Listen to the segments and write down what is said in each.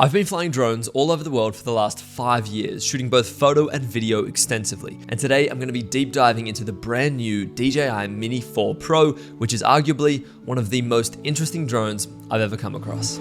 I've been flying drones all over the world for the last 5 years, shooting both photo and video extensively. And today I'm going to be deep diving into the brand new DJI Mini 4 Pro, which is arguably one of the most interesting drones I've ever come across.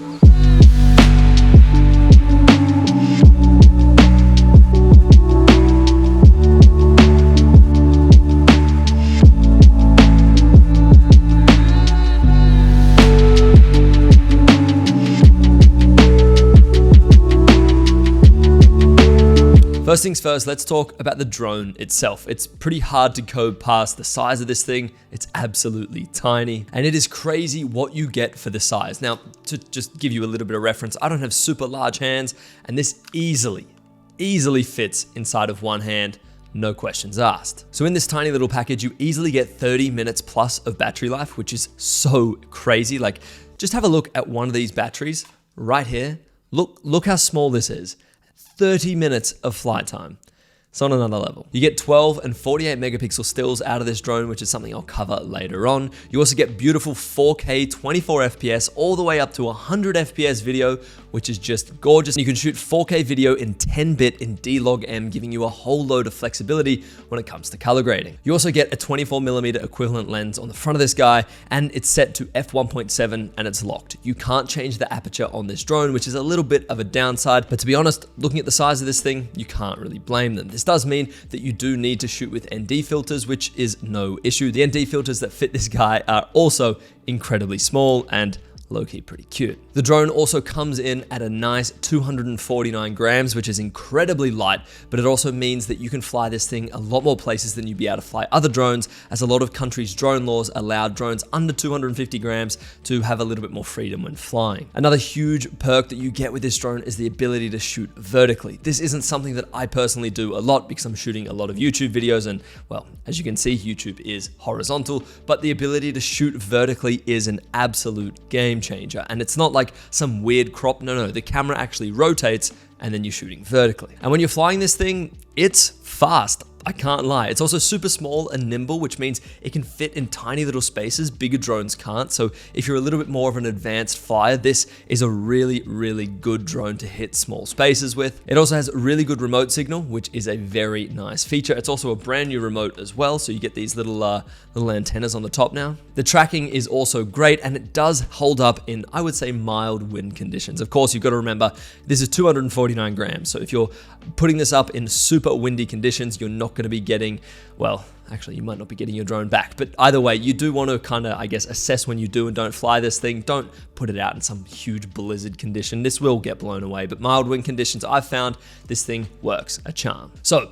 First things first, let's talk about the drone itself. It's pretty hard to go past the size of this thing. It's absolutely tiny, and it is crazy what you get for the size. Now, to just give you a little bit of reference, I don't have super large hands, and this easily fits inside of one hand, no questions asked. So in this tiny little package, you easily get 30 minutes plus of battery life, which is so crazy. Like, just have a look at one of these batteries right here. Look how small this is. 30 minutes of flight time. It's on another level. You get 12 and 48 megapixel stills out of this drone, which is something I'll cover later on. You also get beautiful 4K 24 FPS all the way up to 100 FPS video, which is just gorgeous. You can shoot 4K video in 10-bit in D-Log-M, giving you a whole load of flexibility when it comes to color grading. You also get a 24mm equivalent lens on the front of this guy, and it's set to f1.7 and it's locked. You can't change the aperture on this drone, which is a little bit of a downside, but to be honest, looking at the size of this thing, you can't really blame them. This does mean that you do need to shoot with ND filters, which is no issue. The ND filters that fit this guy are also incredibly small and low-key pretty cute. The drone also comes in at a nice 249 grams, which is incredibly light, but it also means that you can fly this thing a lot more places than you'd be able to fly other drones, as a lot of countries' drone laws allow drones under 250 grams to have a little bit more freedom when flying. Another huge perk that you get with this drone is the ability to shoot vertically. This isn't something that I personally do a lot because I'm shooting a lot of YouTube videos, and well, as you can see, YouTube is horizontal, but the ability to shoot vertically is an absolute game changer. And it's not like some weird crop. No, the camera actually rotates and then you're shooting vertically. And when you're flying this thing, it's fast. I can't lie. It's also super small and nimble, which means it can fit in tiny little spaces bigger drones can't. So if you're a little bit more of an advanced flyer, this is a really good drone to hit small spaces with. It also has a really good remote signal, which is a very nice feature. It's also a brand new remote as well, so you get these little antennas on the top now. The tracking is also great, and it does hold up in, I would say, mild wind conditions. Of course, you've got to remember, this is 249 grams. So if you're putting this up in super windy conditions, you're not going to be getting, well, actually you might not be getting your drone back, but either way, you do want to kind of, I guess, assess when you do and don't fly this thing. Don't put it out in some huge blizzard condition. This will get blown away, but mild wind conditions, I've found this thing works a charm. So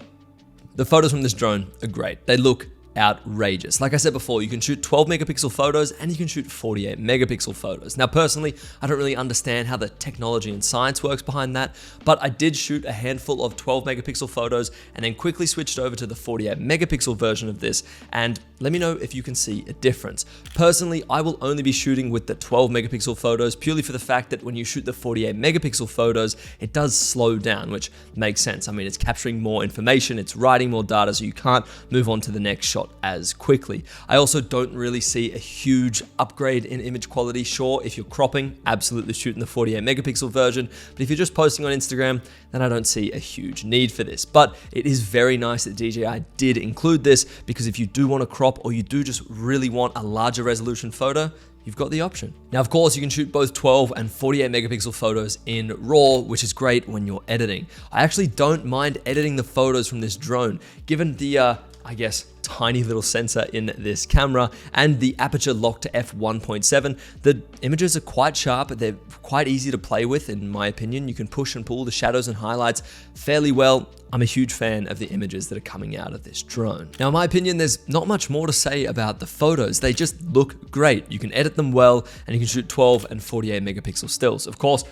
the photos from this drone are great. They look outrageous. Like I said before, you can shoot 12 megapixel photos and you can shoot 48 megapixel photos. Now, personally, I don't really understand how the technology and science works behind that, but I did shoot a handful of 12 megapixel photos and then quickly switched over to the 48 megapixel version of this, and let me know if you can see a difference. Personally, I will only be shooting with the 12 megapixel photos purely for the fact that when you shoot the 48 megapixel photos, it does slow down, which makes sense. I mean, it's capturing more information, it's writing more data, so you can't move on to the next shot as quickly. I also don't really see a huge upgrade in image quality. Sure, if you're cropping, absolutely shoot in the 48 megapixel version, but if you're just posting on Instagram, then I don't see a huge need for this. But it is very nice that DJI did include this, because if you do want to crop or you do just really want a larger resolution photo, you've got the option. Now, of course, you can shoot both 12 and 48 megapixel photos in RAW, which is great when you're editing. I actually don't mind editing the photos from this drone, given the, I guess, tiny little sensor in this camera and the aperture locked to f1.7. The images are quite sharp. They're quite easy to play with, in my opinion. You can push and pull the shadows and highlights fairly well. I'm a huge fan of the images that are coming out of this drone. Now, in my opinion, there's not much more to say about the photos. They just look great. You can edit them well, and you can shoot 12 and 48 megapixel stills. Of course,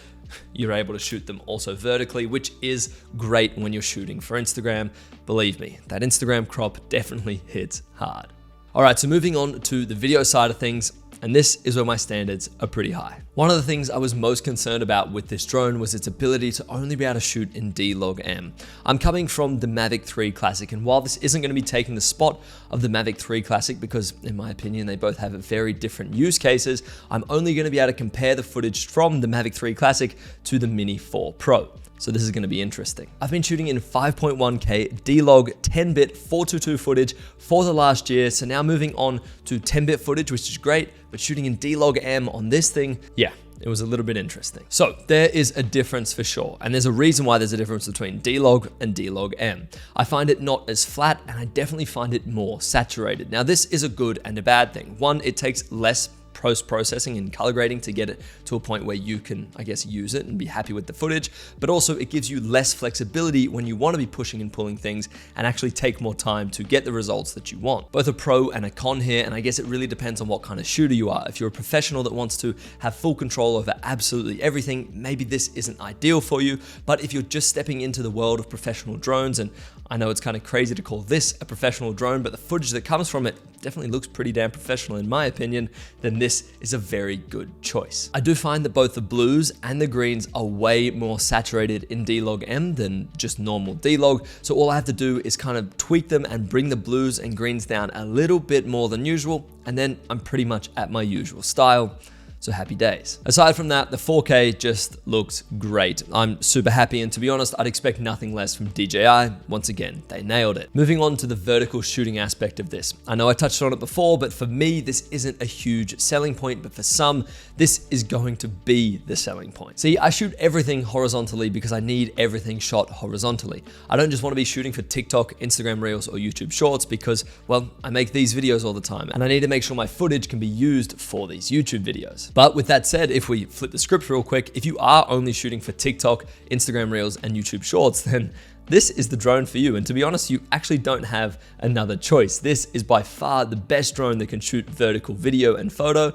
you're able to shoot them also vertically, which is great when you're shooting for Instagram. Believe me, that Instagram crop definitely hits hard. All right, so moving on to the video side of things, And this is where my standards are pretty high. One of the things I was most concerned about with this drone was its ability to only be able to shoot in D-Log-M. I'm coming from the Mavic 3 Classic, and while this isn't going to be taking the spot of the Mavic 3 Classic, because in my opinion they both have very different use cases, I'm only going to be able to compare the footage from the Mavic 3 Classic to the Mini 4 Pro. So this is going to be interesting. I've been shooting in 5.1K D-Log 10-bit 422 footage for the last year. So now moving on to 10-bit footage, which is great, but shooting in D-Log-M on this thing, yeah, it was a little bit interesting. So there is a difference for sure. And there's a reason why there's a difference between D-Log and D-Log-M. I find it not as flat, and I definitely find it more saturated. Now this is a good and a bad thing. One, it takes less post-processing and color grading to get it to a point where you can, I guess, use it and be happy with the footage, but also it gives you less flexibility when you want to be pushing and pulling things and actually take more time to get the results that you want. Both a pro and a con here, and I guess it really depends on what kind of shooter you are. If you're a professional that wants to have full control over absolutely everything, maybe this isn't ideal for you, but if you're just stepping into the world of professional drones, and I know it's kind of crazy to call this a professional drone, but the footage that comes from it definitely looks pretty damn professional in my opinion, then this is a very good choice. I do find that both the blues and the greens are way more saturated in D-Log-M than just normal D-Log, so all I have to do is kind of tweak them and bring the blues and greens down a little bit more than usual, and then I'm pretty much at my usual style. So happy days. Aside from that, the 4K just looks great. I'm super happy, and to be honest, I'd expect nothing less from DJI. Once again, they nailed it. Moving on to the vertical shooting aspect of this. I know I touched on it before, but for me, this isn't a huge selling point, but for some, this is going to be the selling point. See, I shoot everything horizontally because I need everything shot horizontally. I don't just want to be shooting for TikTok, Instagram Reels, or YouTube Shorts because, well, I make these videos all the time, and I need to make sure my footage can be used for these YouTube videos. But with that said, if we flip the script real quick, if you are only shooting for TikTok, Instagram Reels, and YouTube Shorts, then this is the drone for you. And to be honest, you actually don't have another choice. This is by far the best drone that can shoot vertical video and photo.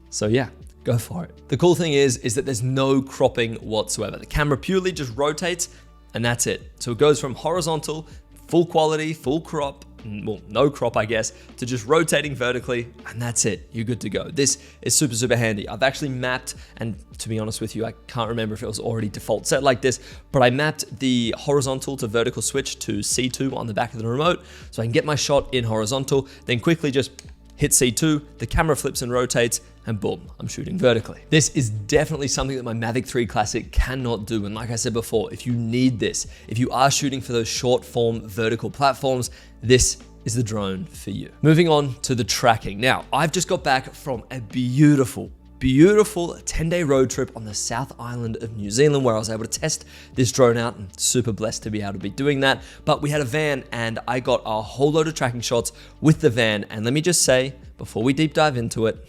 So yeah, go for it. The cool thing is that there's no cropping whatsoever. The camera purely just rotates and that's it. So it goes from horizontal, full quality, full crop, well, no crop, I guess, to just rotating vertically, and that's it. You're good to go. This is super, super handy. I've actually mapped, and to be honest with you, I can't remember if it was already default set like this, but I mapped the horizontal to vertical switch to C2 on the back of the remote, so I can get my shot in horizontal, then quickly just hit C2, the camera flips and rotates, and boom, I'm shooting vertically. This is definitely something that my Mavic 3 Classic cannot do. And like I said before, if you need this, if you are shooting for those short form vertical platforms, this is the drone for you. Moving on to the tracking. Now, I've just got back from a beautiful 10-day road trip on the South Island of New Zealand where I was able to test this drone out, and super blessed to be able to be doing that. But we had a van and I got a whole load of tracking shots with the van. And let me just say, before we deep dive into it,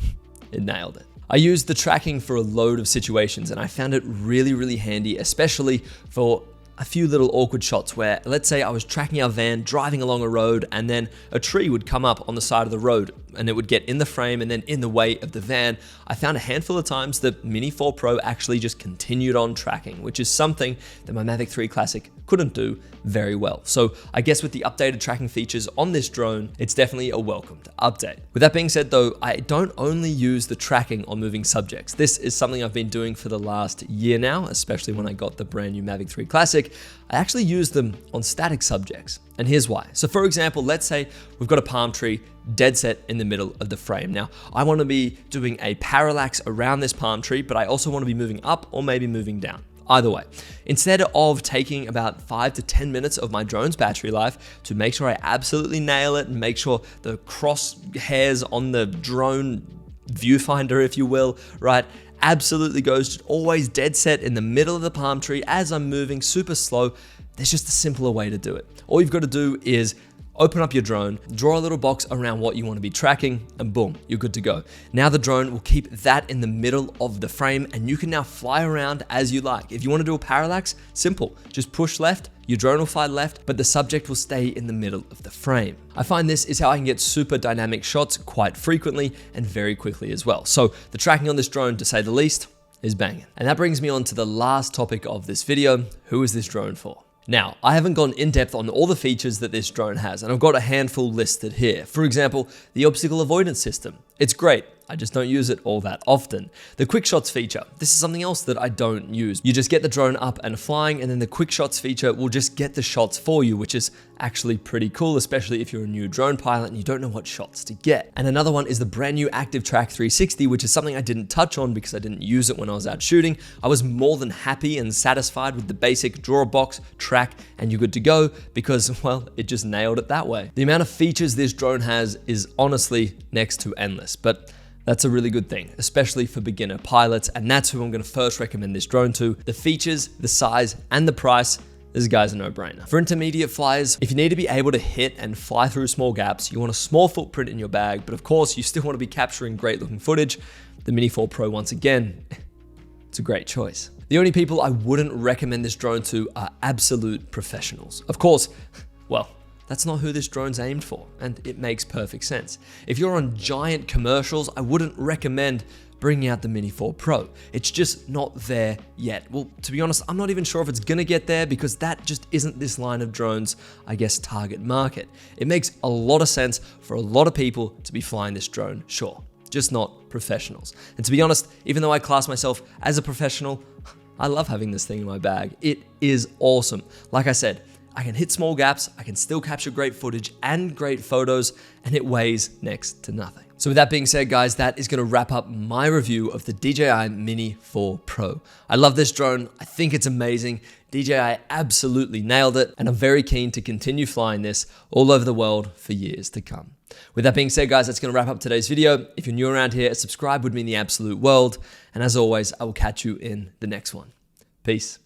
it nailed it. I used the tracking for a load of situations and I found it really, really handy, especially for a few little awkward shots where, let's say I was tracking our van, driving along a road, and then a tree would come up on the side of the road and it would get in the frame and then in the way of the van. I found a handful of times that Mini 4 Pro actually just continued on tracking, which is something that my Mavic 3 Classic couldn't do very well. So I guess with the updated tracking features on this drone, it's definitely a welcomed update. With that being said though, I don't only use the tracking on moving subjects. This is something I've been doing for the last year now, especially when I got the brand new Mavic 3 Classic. I actually use them on static subjects. And here's why. So for example, let's say we've got a palm tree dead set in the middle of the frame. Now, I want to be doing a parallax around this palm tree, but I also want to be moving up or maybe moving down. Either way, instead of taking about 5 to 10 minutes of my drone's battery life to make sure I absolutely nail it and make sure the crosshairs on the drone viewfinder, if you will, right, absolutely goes always dead set in the middle of the palm tree as I'm moving super slow, there's just a simpler way to do it. All you've got to do is open up your drone, draw a little box around what you want to be tracking, and boom, you're good to go. Now the drone will keep that in the middle of the frame and you can now fly around as you like. If you want to do a parallax, simple, just push left, your drone will fly left, but the subject will stay in the middle of the frame. I find this is how I can get super dynamic shots quite frequently and very quickly as well. So the tracking on this drone, to say the least, is banging. And that brings me on to the last topic of this video. Who is this drone for? Now, I haven't gone in depth on all the features that this drone has, and I've got a handful listed here. For example, the obstacle avoidance system. It's great. I just don't use it all that often. The quick shots feature, this is something else that I don't use. You just get the drone up and flying, and then the quick shots feature will just get the shots for you, which is actually pretty cool, especially if you're a new drone pilot and you don't know what shots to get. And another one is the brand new Active Track 360, which is something I didn't touch on because I didn't use it when I was out shooting. I was more than happy and satisfied with the basic draw a box, track, and you're good to go because, well, it just nailed it that way. The amount of features this drone has is honestly next to endless, but that's a really good thing, especially for beginner pilots, and that's who I'm going to first recommend this drone to. The features, the size, and the price, this guy's a no-brainer. For intermediate flyers, if you need to be able to hit and fly through small gaps, you want a small footprint in your bag, but of course you still want to be capturing great looking footage, the Mini 4 Pro once again, it's a great choice. The only people I wouldn't recommend this drone to are absolute professionals. Of course, well, that's not who this drone's aimed for, and it makes perfect sense. If you're on giant commercials, I wouldn't recommend bringing out the Mini 4 Pro. It's just not there yet. Well, to be honest, I'm not even sure if it's gonna get there because that just isn't this line of drones, I guess, target market. It makes a lot of sense for a lot of people to be flying this drone, sure, just not professionals. And to be honest, even though I class myself as a professional, I love having this thing in my bag. It is awesome. Like I said, I can hit small gaps, I can still capture great footage and great photos, and it weighs next to nothing. So with that being said, guys, that is gonna wrap up my review of the DJI Mini 4 Pro. I love this drone, I think it's amazing. DJI absolutely nailed it, and I'm very keen to continue flying this all over the world for years to come. With that being said, guys, that's gonna wrap up today's video. If you're new around here, subscribe would mean the absolute world. And as always, I will catch you in the next one. Peace.